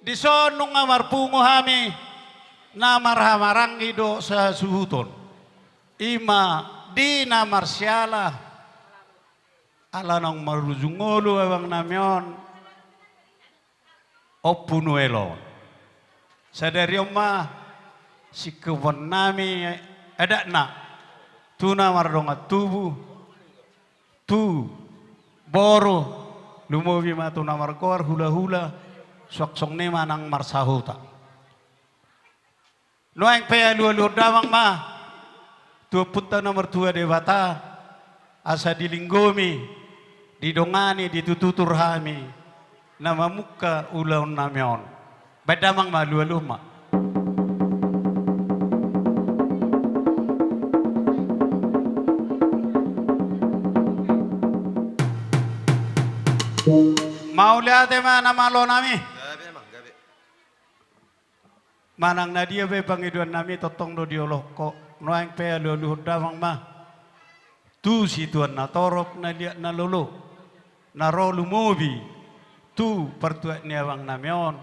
Di sonong amarpungo hami na marhamarangi do sa suhuton. Ima di na marsyala ala nang marujungolo awang namyon opunuelo. Sadari ma si kawan nami ada na tuna mardonga tubuh tu boro lumovi ma tuna markor hula-hula sok-sok ne manang marsahuta. Noeng pe lu damang ma tua putta nomor 2 dewata asa dilinggomi didongani ditututur hami nama muka ulaun namion badamang ma lu ma mau lihat mana malo nami manang nadia be pangiduan nami totong do dioloko noang pe lu damang ma tu si tuan na torok na liat na lolo na rolu mobi tu pertuat ni awang namion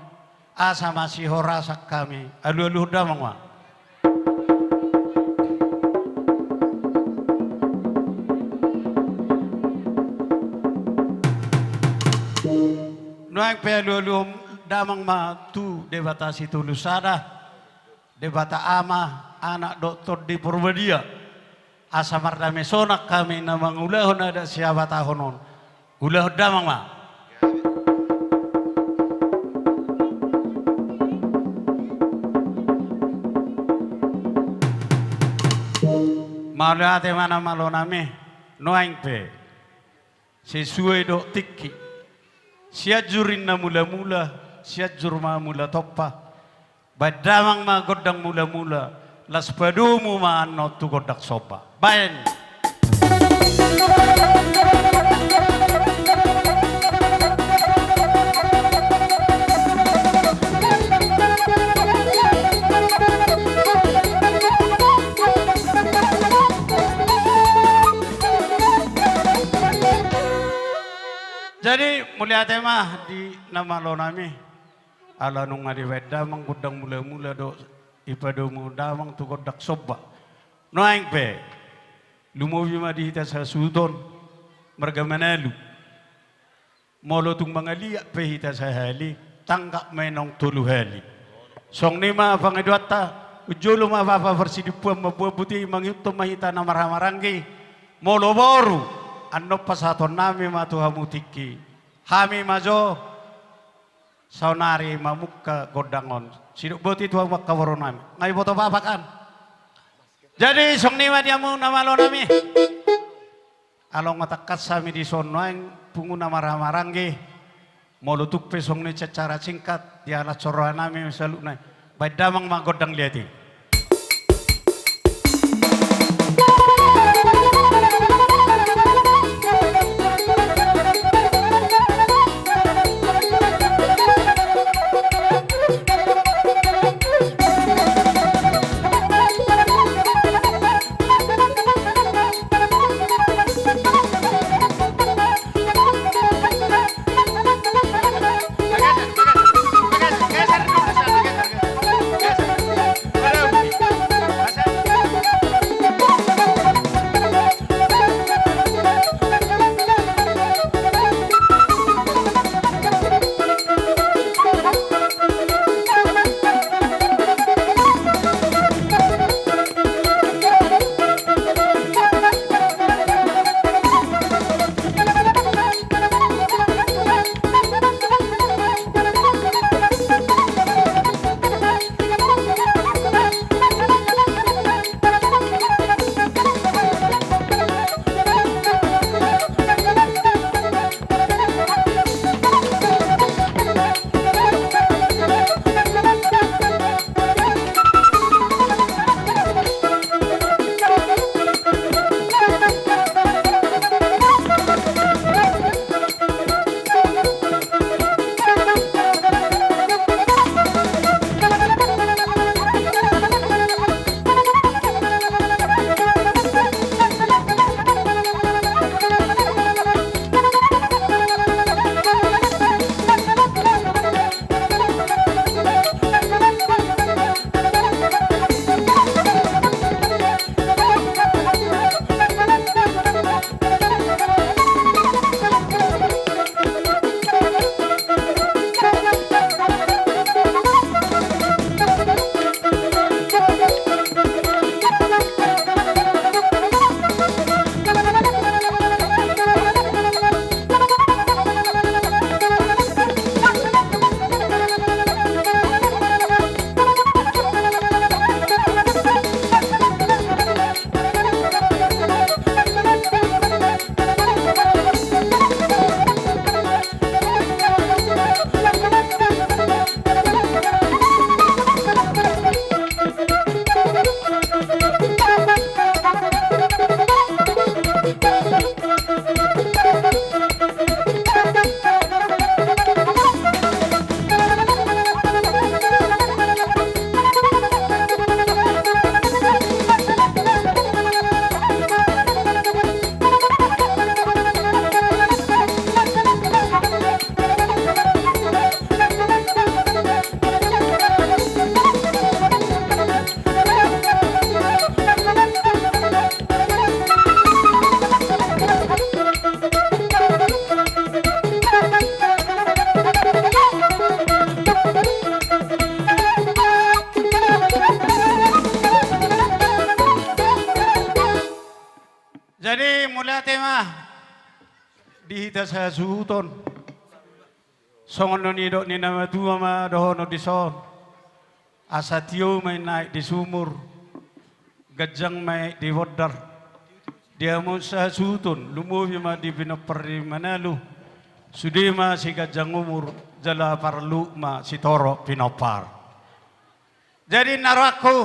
asa masih horasak kami alu damang ma noang pe lu damang ma tu debatasi tulusada debata ama anak doktor di Purbadia asa mardame sonak kami na mangulahon ada siapa tahonon ulah damang ma malate mana malo nami noang pe sesuai dok tiki siajurin na mula-mula siajur ma mula toppa badamang ma godang mula-mula las padumu ma anno tu godak sopa bayan jadi mulia tema di nama lo nami ala nung adi wedamang godang mula-mula do ipadomu damang tu godak soba noang pe lumovi ma di hita sa sudon marga manalu molo tung mangalia pe hita sa hali tanggak menong tulu hali song ni ma pangedwata ujolo ma papa versidipuam mabuah putih mangyuto mahita na marhamaranggi molo boru anno pasaton nami ma tuhamu tiki hami majo saunari mamukka godangon siduk boti tuang wakka waronami ngai foto apa kan jadi song nima diamu nama lo nami along matakat sami di sono yang pungu nama ramarangge molutuk pe song ni secara singkat dia ala coroa nami misaluk nai badamang ma godang liati dihita sa suton. Songon ni dok ni nama tua ma dohono di son. Asa tio may naik di sumur. Gajang may di wadar. Dia mo sa suton. Lumuwi ma di pinapari manalu. Sudima si gajang umur. Jala parlu ma si toro pinapar. Jadi naro aku.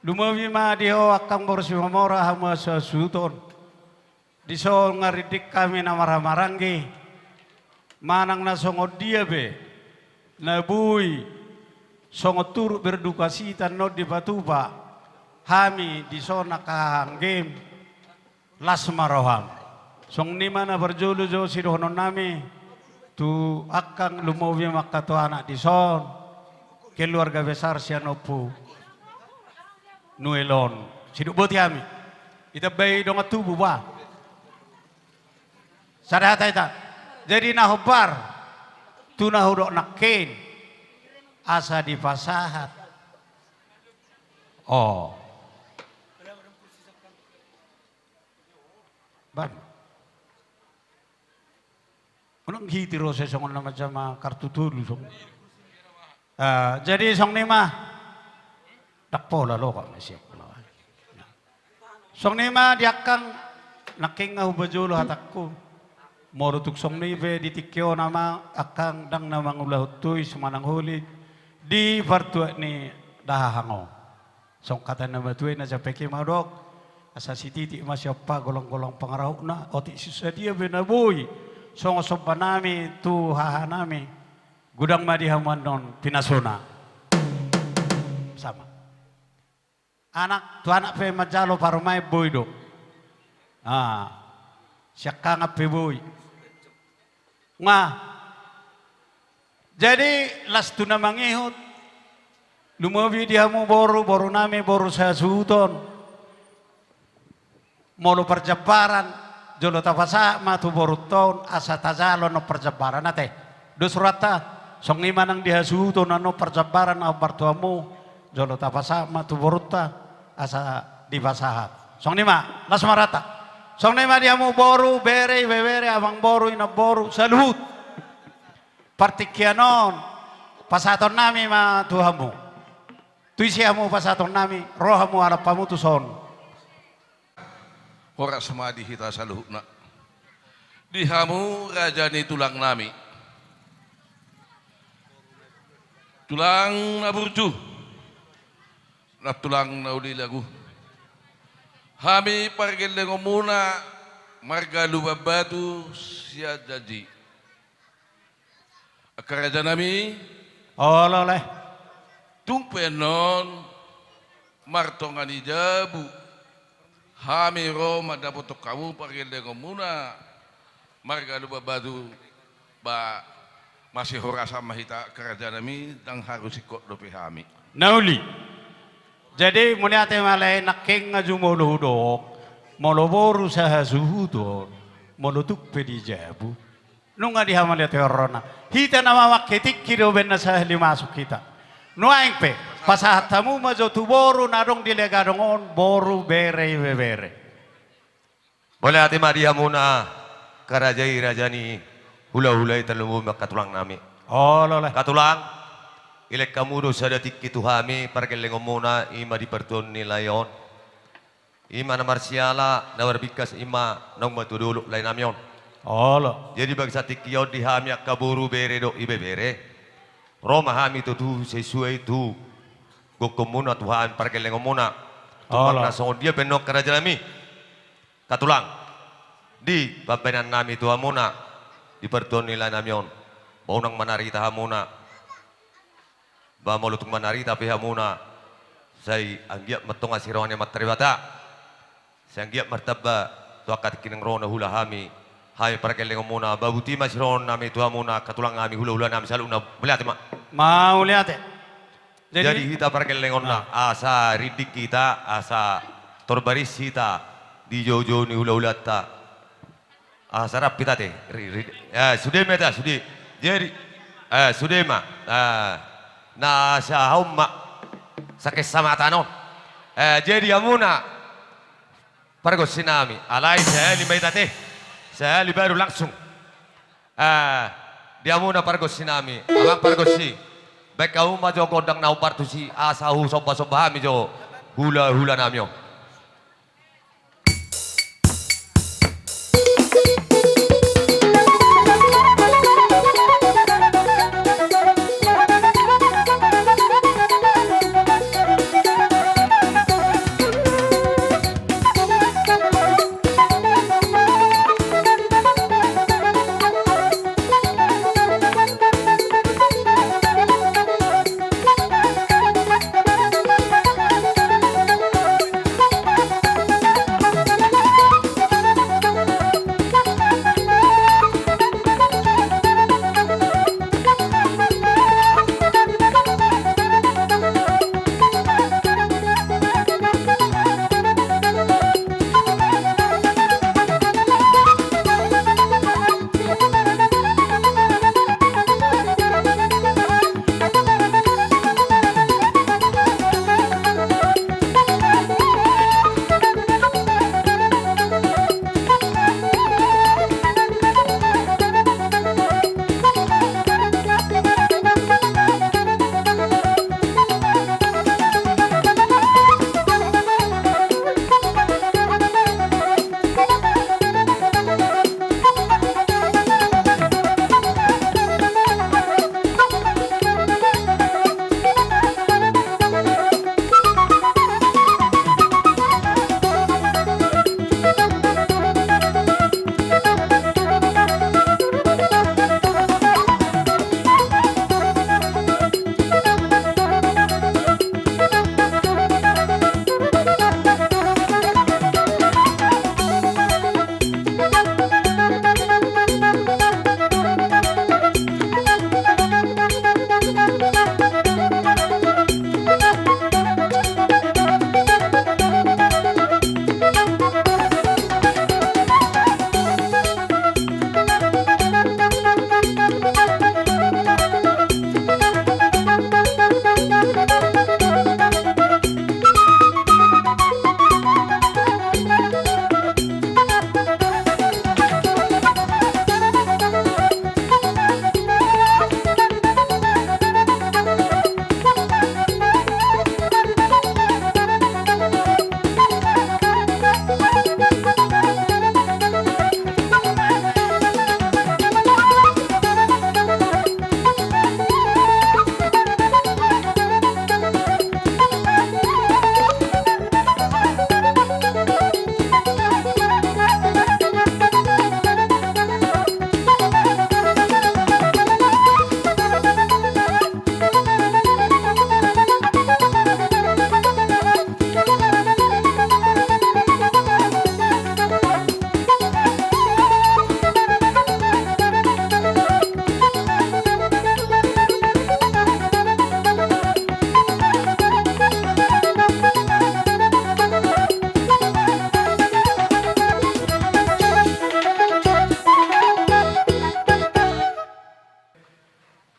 Lumuwi ma di ho akang borsi mamora hama sa suton. Di son ngaridik kami na maramarangi. Manang na songod dia be, na bui, songod turut berduka cita no di Batuba, hami di sona kahanggem, las maroham. Song ni mana berjulu jo si dohonon nami, tu akang lumowi makato anak di son, keluarga besar sianopu, nuelon, siduk boti hami, ita bayi dongat tubuh ba, sadata ita. Jadi nahobar, tu nahudok nakin, asa di pasahat. Oh, ban. Unang hitiro sa songon na macam kartu tulu song. Jadi song ni mah, dakpo lalo ka na siya. Song ni mah diakang naking ngahubajulo hatakku. Moro tuksong nibe di tikyo nama akang dang namang ulahutoy sumanang huli di partua ni dahango. Song kata nama tuwe na sa peki madok asa si titi masyapa golong-golong pangarahok na oti sisa dia benaboy. Song sopa nami tu haha nami gudang madihaman non pinasona. Sama. Anak tu anak pe majalo parumay boy do. Siya kangap pe boy. Nga, jadi las tu na mangihot, lumawi dia mo boru nami boru sa suton, molo perjabaran, jolo tafasa matu boru tahun asa tazalo no perjabaran nate, dos rata, song ni manang dia suton no perjabaran abar tuamu, jolo tafasa matu boru ta asa dibasahat, song ni ma las marata. Song nema dia mo boru, bere, abang boru, ina boru, saluhut. Partikianon, pasaton nami ma tuhamu. Tuisiamu pasaton nami, rohamu ala pamutuson. Ora semadi hita saluhut na. Dihamu raja ni tulang nami. Tulang na burju. Na tulang na uli lagu. Hami pargeleng muna marga lubabatu siya jadi. Akaraja nami. Oh loleh. Tumpenon martongani jabu. Hami Roma dapotok kamu pargeleng muna marga lubabatu ba masih horasa mahita akaraja nami dang harus ikut dope hami. Nauli. Jadi mulia temalay naking nga jumuluhudok, moloboru sa hasuhudon, molotuk pedi jabu. Nung nga dihamalya teorona, hita na mamakitik kiroben na sa limasok kita. Nuaing pe, pasahat tamu majo tuboru narong dilegadongon, boru bere. Boleh ate Maria muna karajai rajani hula-hulay talumu makatulang nami. Oh loleh. Katulang. Ilek kamu dosa datik itu hami parkeleng muna ima di perton nilayon. Ima na marsiala na warbikas ima nang matudulok lain namyon. Oh lo. Jadi bagi satik kiyon di hami akaburu bere do ibe bere. Roma hami tu sesuai tu. Gokom muna Tuhan parkeleng muna. Tumpang nasong dia penok kerajaan nami. Katulang. Di papenan nami Tuhan muna. Di perton nilai namyon. Baunang manarita hamuna. Ba malutung manari tapi hamuna say anggiap matong asirawan yang matribata say anggiap martaba tu akat kinang rona hula hami hai parakeleng muna babuti masiron nami tu hamuna katulang nami hula nami salu na melihat ma mau lihat. jadi kita parakeleng na asa ridik kita asa torbaris kita di jojo ni hula ta asa rap kita teh sudah meta sudah jadi sudah ma na sa humma sa kisama tanong jadi amuna pargo sinami alay sa limay tate Saya baru langsung. Dia muna pargosi nami. Abang pargosi. Baik kau maju godang nau partusi asahu soba-soba hami jo hula-hula namyo.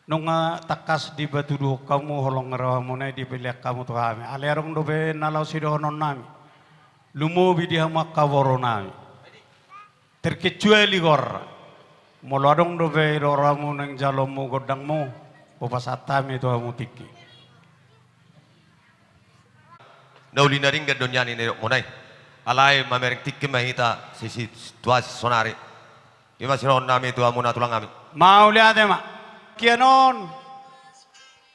Nunga takas di batu duh kamu holong ngerawamu nai di piliak kamu tuh kami. Alerong dobe nalau sidohonon nami. Lumo bidi hama kaworo nami. Terkecuali gor. Moladong dobe roramu neng jalomu godangmu. Popasatami tuh hamu tiki. Nauli na ring gadon yan inirok mo nai. Alay mamereng tiki mahita sisi tuas sonari. Ima siron nami tuh hamu natulang kami. Mau lihat ya mak. Kianon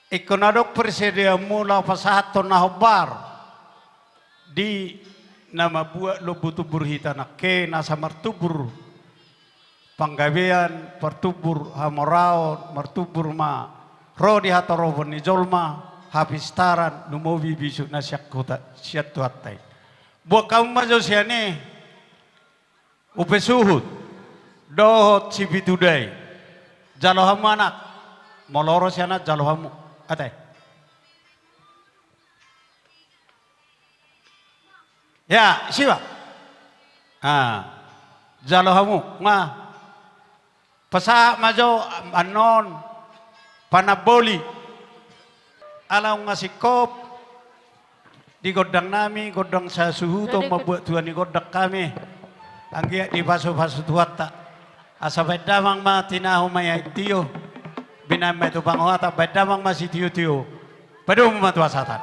ikonadok presiden mula pasahaton na hobar di nama buat lo butuh burhita na ke nasa martubur panggabean pertubur hamoraon martubur ma ro di hatarovon ni jolma hapistaran numobi bisu na siat tuatai buat kamu majo siane upesuhut dohot sibitudai jalo hamu anak moloro siana jalo hamu atay ya siwa jalo hamu nga pasa majo anon panaboli alaw nga sikop di godang nami godang sa suhu to mabuat tuan ni godak kami Anggia di pasu-pasu tuata. Asa bedamang ma tinahu maya tiyo. Binamay tu panguata bedamang ma si tiyo-tiyo. Padung matuasatan.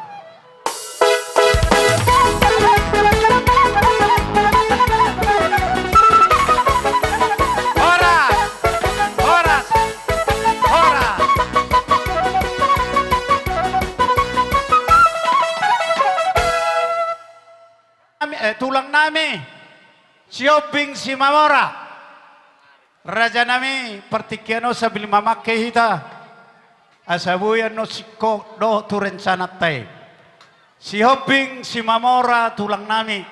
Horas! Horas! Horas! Tulang nami, siobing si Mamora. Raja nami, partikiano sa bilimamake hita. Asabuyan no siko do turensanat tay. Si Hobing, si Mamora, tulang nami.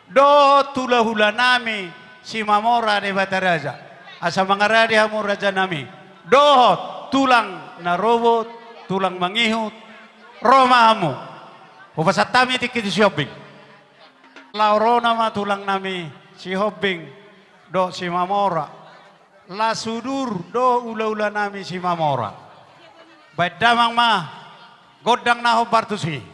Do tulahula nami, si Mamora de Bataraja. Asa mga radia mo raja nami. Dohot, tulang na robot, tulang mangihot, Roma mo. Upasatami tikit si Hobing. Lauro nama tulang nami, si Hobing, do si Mamora. La sudur, do ula-ula nami si Mamora. Badamang ma, godang na ho bartusi.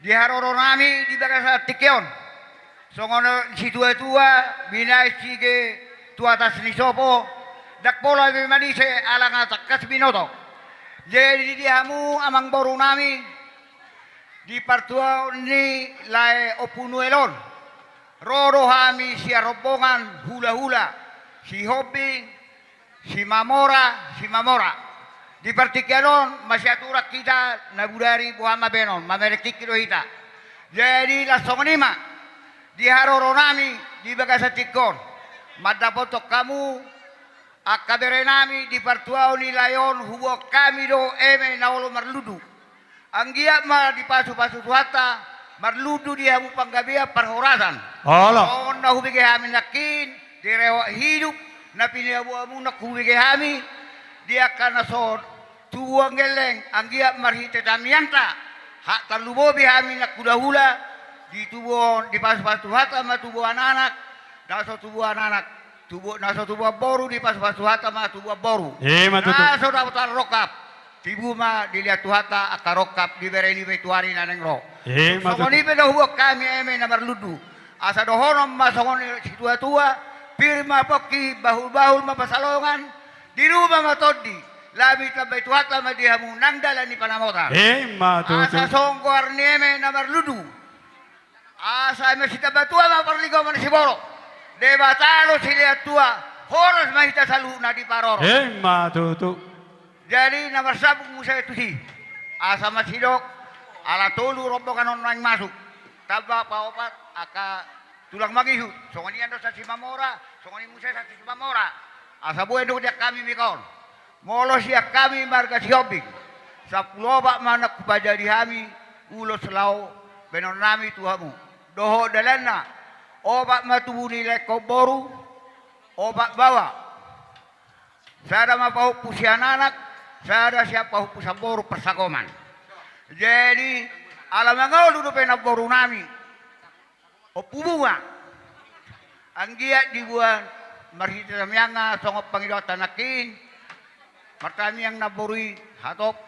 Di haroro nami di bagasa tikyon. So ngono si tua-tua binay sige tua tas ni sopo dakpola be manise alang atakas binoto. Jadi di hamu amang boru nami di partua ni lae opunuelon. Roro hami si rombongan hula-hula, si hobi, si mamora. Di partikianon masyaturak kita na budari buhama benon, mamerekik kilo hita. Jadi lasong lima, di haroro nami, di bagasa tikon. Madapotok kamu, akabere nami di partuao ni layon, huwag kami do eme na ulo marludu. Ang giyak ma di pasu-pasu tuwata, marludu di hamu panggabia parhorasan. Hala. On na hubige hami nakin, di rewa hidup, na pinihabu-hamu na hubige hami, dia kana so tuwang geleng ang giyak marhite tamiyanta hak talubobi hami nak kuda-hula di tubuh di pas-pasu hata ma tubuh anak naso tubuh anak tubuh naso tubuh boru di pas-pasu hata ma tubuh boru Matutu. naso dapat rokap tibu ma dilihat tuhata akarokap di bereni betuari naneng ro Matutu. songoni pe huwag kami eme na marludu asa dohonom ma songoni si tua-tua pirma poki bahul-bahul mapasalongan di rumah matodi labit na baituhat na madihamu nangdalan ni Panamota. Matutu. Asa songkor nieme na marludu. Asa mesita batua maparligaw man si Boro. De batalo sila tua. Horos mahita sa luna di Paroro. Matutu. Jadi namasabog mo sa ito si. Asa masidok. Ala tulu rombongan nang masuk. Taba paopat aka tulang magihu. Songonian do sa Simamora. Songoni mo sa Simamora. Asa bueno dia kami mikon. Molo siya kami marga siobing. Sa puloba manak kubajadi hami ulo selaw benon nami tuhamu. Doho dalana obat matubu nilai koboru obat bawa. Sada mapahupu si anak, sada siya pahupu sa boru persakoman. Jadi alam ngau dulu penaboru nami. Opubunga. Ang giat dibuan marhita samyanga songop pangidota nakin. Martami yang naborui hatop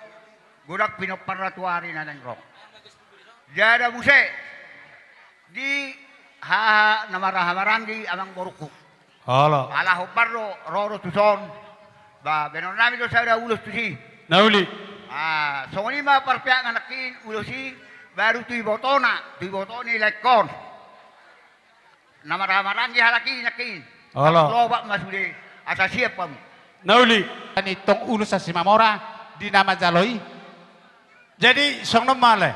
gudak pinoparatuari na ng rock. Jada muse di ha namarahamaranggi amang boruku. Hala. Alaho parro roro tuson ba benon nami do sa ulos tusi. Nauli. Songoni ma parpia nganakin ulosi baru tui botoni lekon. Namarahamaranggi halaki nakin. Hala. Loba masude asa siap kamu. Nauli. Itong ulo sa Simamora, di naman jaloy. Jadi sang namale.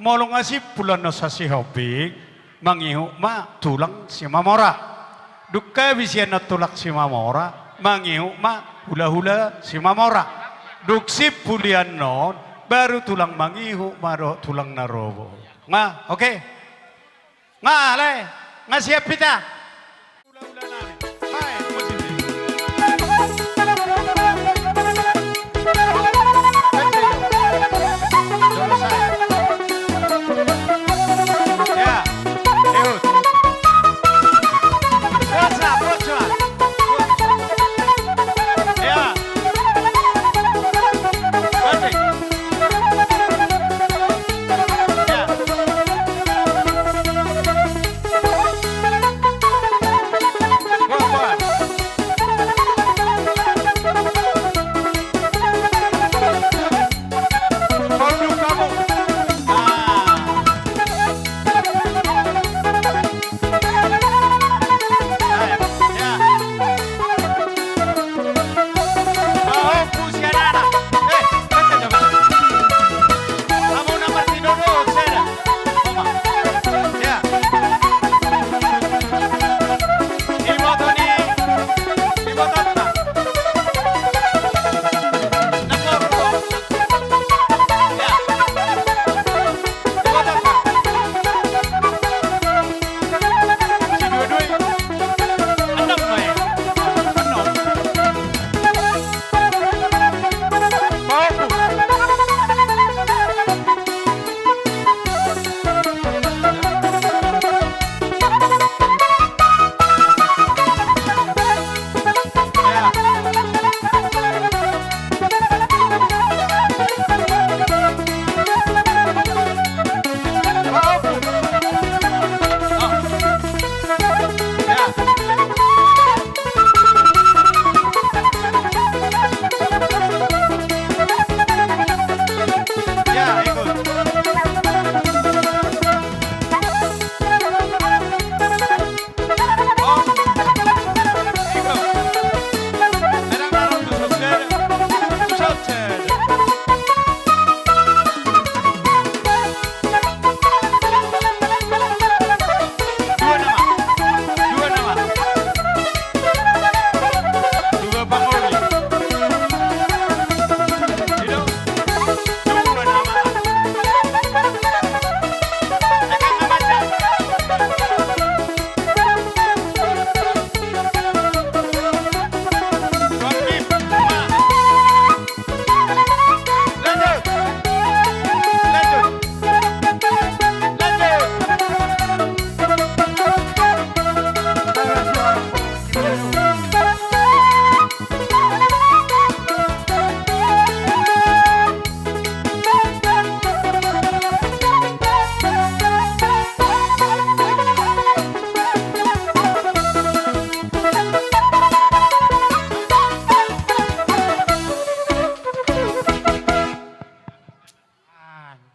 Molong asip pulan no sa si Hoping. Mangihu ma tulang si Mamora. Dukka bisian na tulak si Mamora. Mangihu ma hula-hula si Mamora. Duksip pulian non. Baru tulang mangihu maro tulang narobo. Nga, okay? Nga, ale. Nga siap kita. Hula-hula namin. Bye.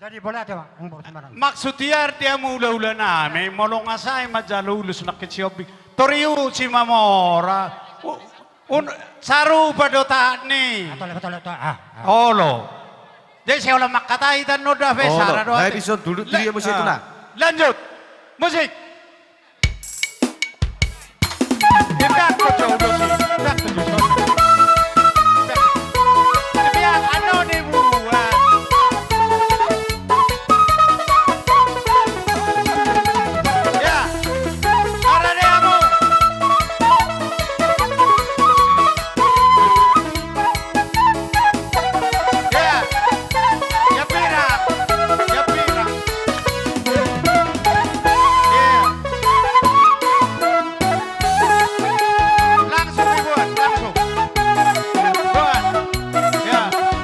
Jadi boleh ada Pak, umpok sembarang. Maksud dia mula-ula namin, molong asay majalulus nakit si Obing. Toriyo si Mamora. Saru pa do ni. Betul. Olo. Jadi saya ulang makatai dan noda besar. Oh, Harrison dulu dia musik itu nah. Lanjut. Musik. Ikat ko jodoh sih. Ikat ko jodoh. Tapi yang ano ni buat. Ya. Para dia mo. Ya. Ya pira. Ya pira. Ya. Langsung dibuat, langsung. Buat. Ya. Langsung.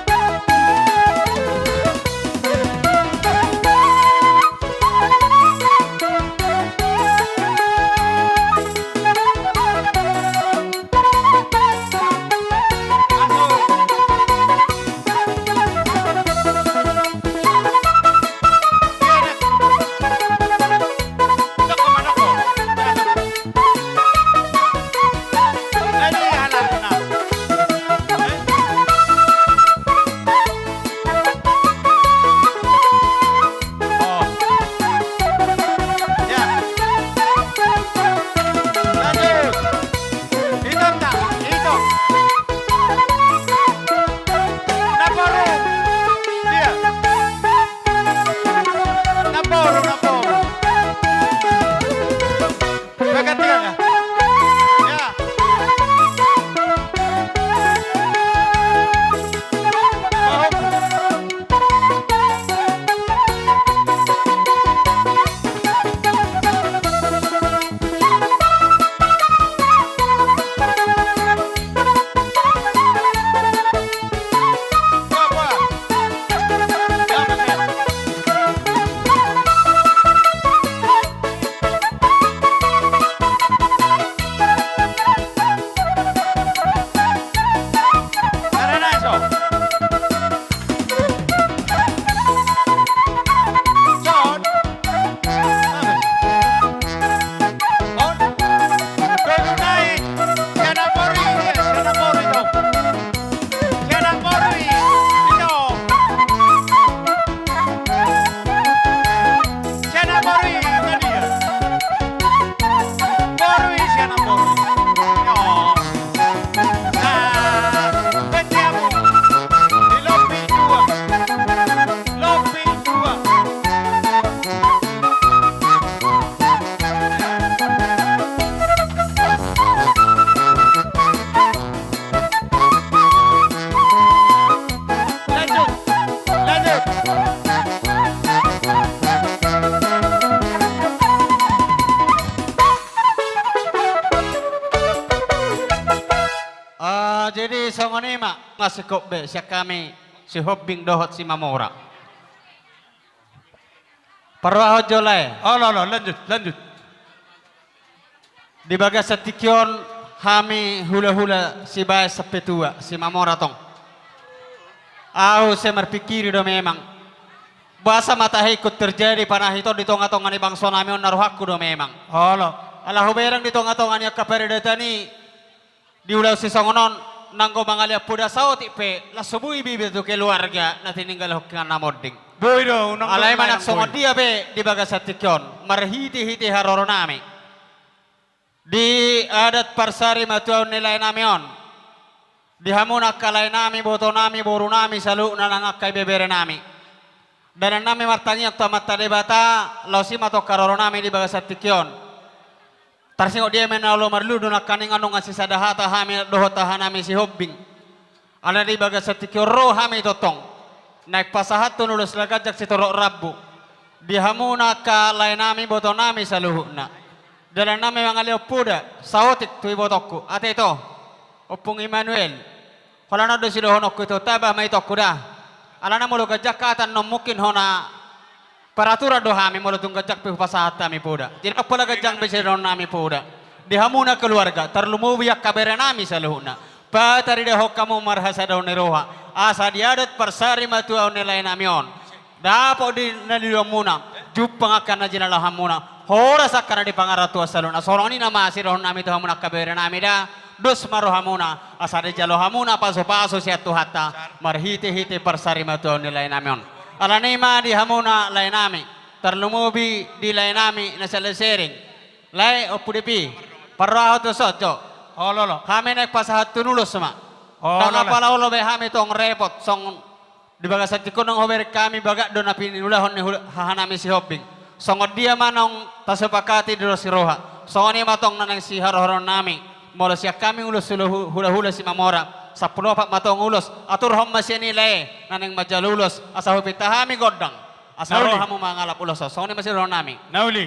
Jadi songoni mak ngasih be siak kami si Hobbing dohot si Mamora. Parwahot jolai. Oh, lanjut. Di bagas setikyon kami hula-hula si bayas sepetua si Mamora tong. Saya berpikir do memang bahasa mata ikut terjadi panah itu di tonga-tongan ni bangsa namin naruhaku do memang. Alah huberang di tonga-tongan niya kaperedetani di ulau si songonon nanggo mangalia puda saot ipe la subui bibir tu keluarga na tininggal hokkan namoding. Boydo, Alay manak songon dia be di bagas setikyon marhiti-hiti haroro nami. Di adat parsari matuaw nilay namion. Di hamuna kalay nami, boto nami, boru nami, salu na nangak kay bebere nami. Dan nami martangi at tamat bata, lausi mato karoro nami di bagas setikyon. Tarsingok dia menalo marludo na kaning anong asisadahata hami dohotahan nami si Hobbing. Ala di bagas setikyon ro hami totong. Naik pasahat tunulus lagajak si torok rabu. Di hamuna kalay nami, boto nami, saluhu na. Dalam nami mangalio puda, saotik tui botokku. Ate ito, opung Emmanuel. Kalau nado si dohonokku itu tabah mai tokku dah. Alana mulu gajak katan no mungkin hona peraturan dohami mulu tung gajak pi pasahat nami puda. Jadi apa la gajak besi don nami puda. Di hamuna keluarga terlumuwiyak kabere nami saluhuna. Patari dah kamu marhasa daun neroha. Asa diadat persari matu au nilai namion. Dapo di nalilong muna. Jupang akan na jinalahan muna. Hora sa kana di pangaratu asalon. Asorong ni nama sirohon nami tuhan muna kabere nami da. Dos maroha muna. Asari jaloha muna paso-paso siya tuhata. Marhiti-hiti parsari matuhan nilay namin. Alanima di hamuna lay nami. Terlumubi di lay nami na salasering. Lay o pudipi. Paraho to sojo. Oh, lolo. Kami nagpasahat tunulos sama. Oh, Tanga lolo. pala ulo be kami tong repot song di baga sa tikon ng hober kami baga do na pinulahon ni hahanami si Hobing. Songod dia manong tasupakati do si Roha. Songod ni matong nanang si haroron nami. Molo siya kami ulos hula-hula si Mamora. Sa pulo pa matong ulos. Atur hom masya nila nanang majalulos. Asa hupitahami godang. Asa Nauli. roha mo mga ulos. Songod ni masya rohon nami. Nauli.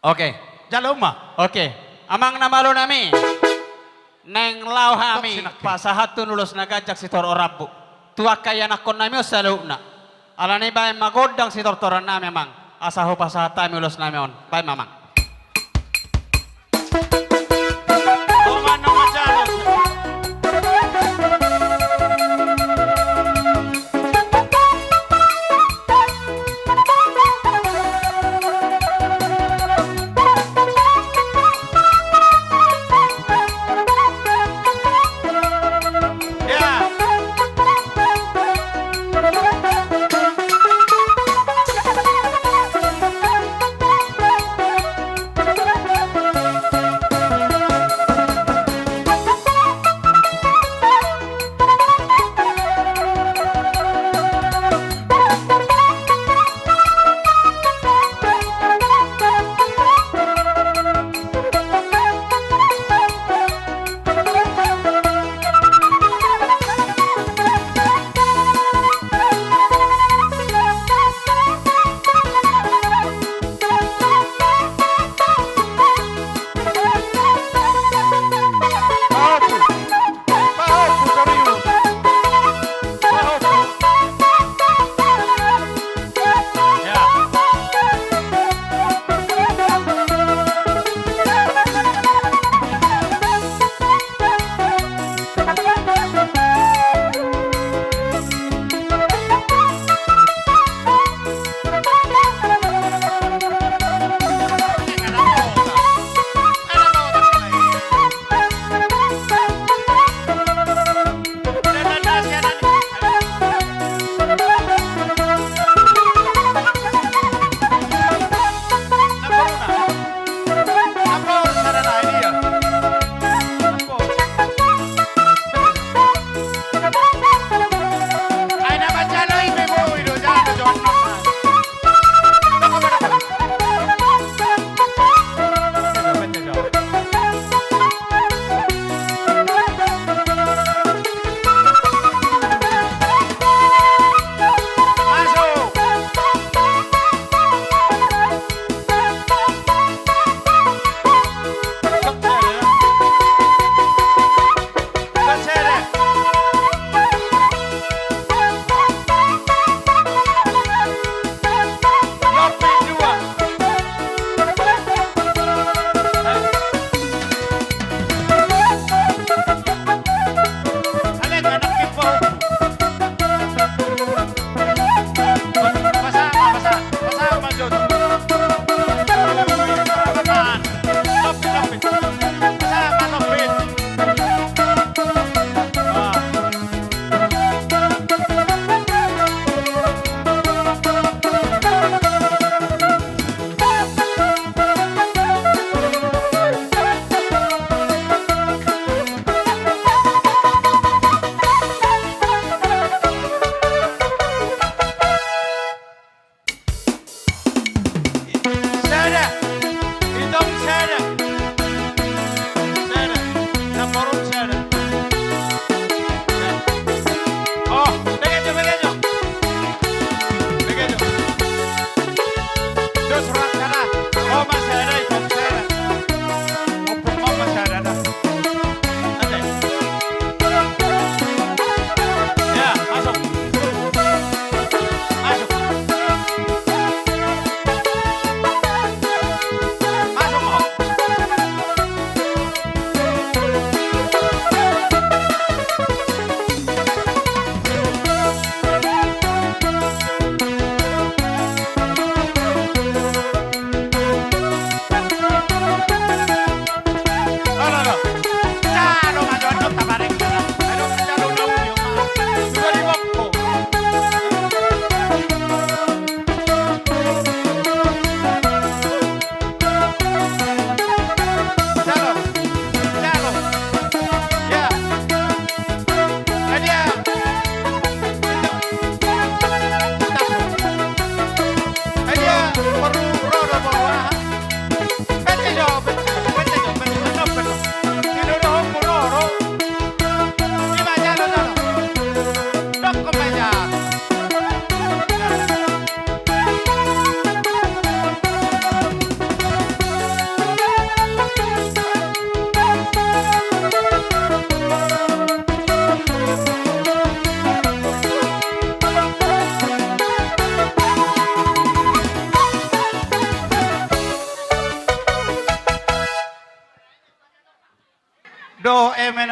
Okay. Jaloma. Okay. Amang namalo nami. Neng lau hami Sinaki. pasahat tunulos nagajak si Tor Orabu. Tuak kaya nakon nami o sa na. Ala ni ba magodang si Tortoran nami mang. Asaho pasahat tami ulos nami on. Bay mamang. Oh, manong majalos. Ya.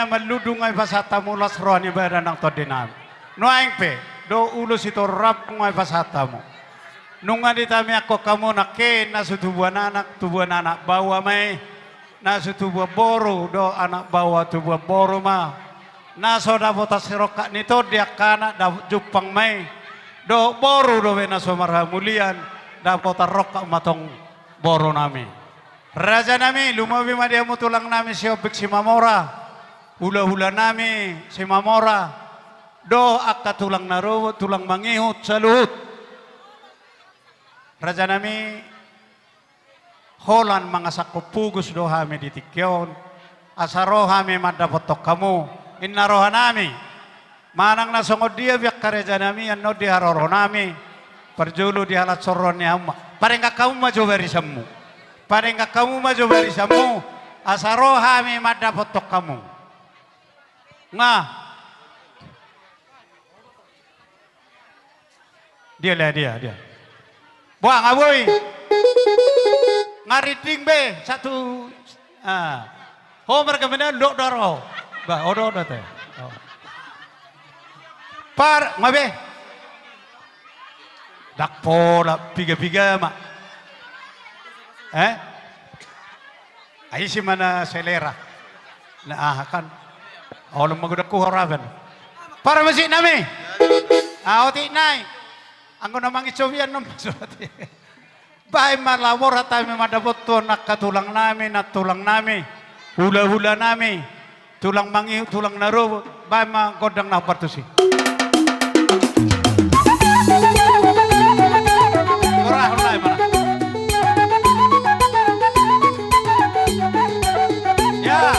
maludung ay pasata mulas rohani badan ng todinam. Noaing pe, do ulos ito rap kung ay pasata mo. Nung tami ako kamo na ke tubuan anak bawa may tubuan boro do anak bawa tubuan boro ma. Naso da botas siroka nito dia kana da jupang may do boro do naso marhamulian da botas roka matong boro nami. Raja nami lumawi madia mo tulang nami si Obik si Mamora. Hula-hula nami si Mamora. Do akka tulang naro, tulang mangihot sa luhut. Raja nami holan mga sakupugos do hami ditikyon. Asaro hami madapotok kamu. Innaroha nami. Manang nasongod dia biak kareja nami ano di haroro nami. Perjulu di halat soron ni amma. Pareng ka kamu maju barisamu. Pareng ka kamu maju barisamu. Asaro hami madapotok kamu. Nga. Dia. Buang aboy. Ngariting be satu. Homer kemudian dok doro. Ba odo teh. Par ngabe. Dakpo la piga mak. Ay si mana selera. Na kan. Olong magudak ko horaban. Para masih nami. Oti nai. Anggo namang itsobian nom suati. Bahay malawor atay madabot to nakatulang nami, natulang nami. Hula-hula nami. Tulang mangi, tulang naro. Bahay magodang na partusi. Murah ulay mana. Ya.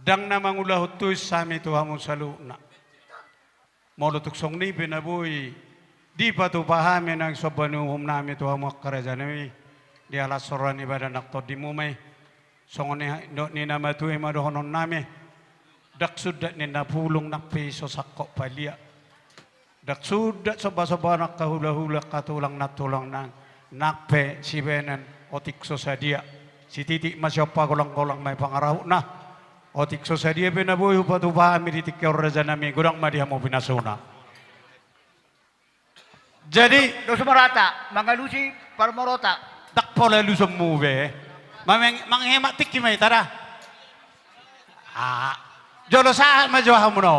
Dang na mangulah utus sami Tuhan saluna. Molutuk song ni binaboy. Di pa tu pahami ng sobanuhum nami Tuhan makaraja nami. Di alas soran ibadah nakto di mumay. Song ni nama tu madohonon nami. Dak sudah ni napulong nakpiso sakko palia. Dak sudah soba-soba nakahula-hula katulang natulang nang nakpe si benen otikso sa dia. Si titik masyapa kulang-kulang may pangaraw na. Otikso sa dia binabuhi upatubahan miritik kaya raja nami gudang madiha mo pinasuna. Jadi Do sumarata, mga lusi parmorota. takpo lalu semube. Manghemat tiki may tara. Jolo sa majuha mo no.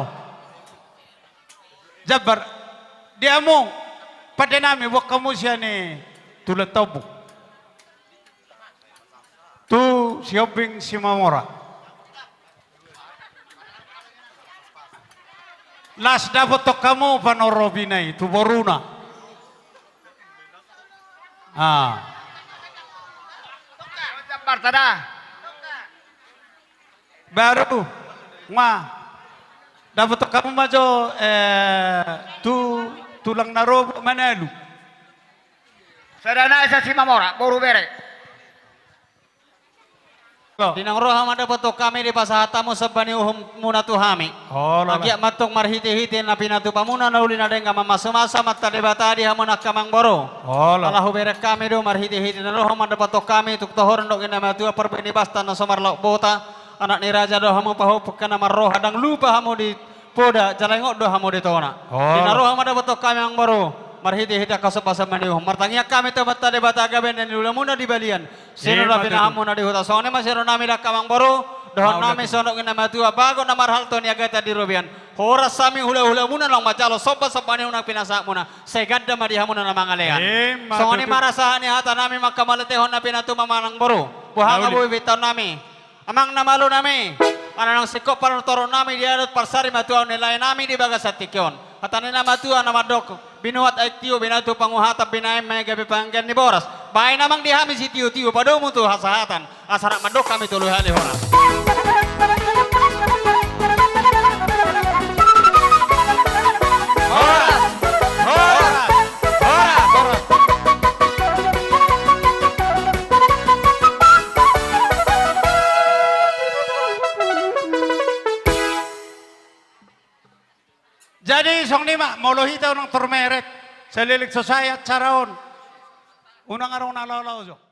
Jabar dia mo pada nami wak kamu siya ni tulad tobo. Tu sioping si Mamora. Las dapat tok kamu panorobinay tu boruna. Jabar tada. Baru dapat tok kamu majo tulang narob manalu. Sadana sa si Mamora, boru bere. Dinang roha madapat kami di pasahatamu sabani uhum muna tuhami. Oh, lala. Agya matong marhiti-hiti na pinatu pamuna na uli na den nga mamasa-masa matta debata di hamon kamang boro. Oh, lala. Alahu berek kami do marhiti-hiti na roha madapat kami tuk tohor ndok ina matua perbini basta na somarlok bota. Anak ni raja do hamu pahupuk kana marroha dang lupa hamu di poda jalengok do hamu di tona. Oh. Dina roha madapat kami ang boro. Marhiti-hiti kasapasa maniuh. Martangnya kami to matta debata gaben dan ula muna di balian. Sino la pinahamu na di huta. Soalnya masiro nami dak kamang boro. Dohon nami sonok ina matua bago na marhal to ni agata di robian. Horas sami hula-hula muna lang majalo soba sabani unang pinasak muna. Segadda madihamu na mangalean. Soalnya marasahan ni hata nami makamalutehon na pinatu mamanang boro. Buhang abu bitaw nami. Amang namalo nami. Ano nang sikop para toro nami diarot parsari matua nilay nami di bagas atikyon. Hatan na matua na madok. Binuhat ay tiyo, binatu panguhatap, binaim may gabi panggan ni Boras. Bahay namang dihami si tiyo-tiyo, padaw mo to hasahatan. Asarak madok kami tuloy halihonas. Jadi song lima molohitaw ng turmeret sa lilig sa sayat saraon. Unang araw na lalaw.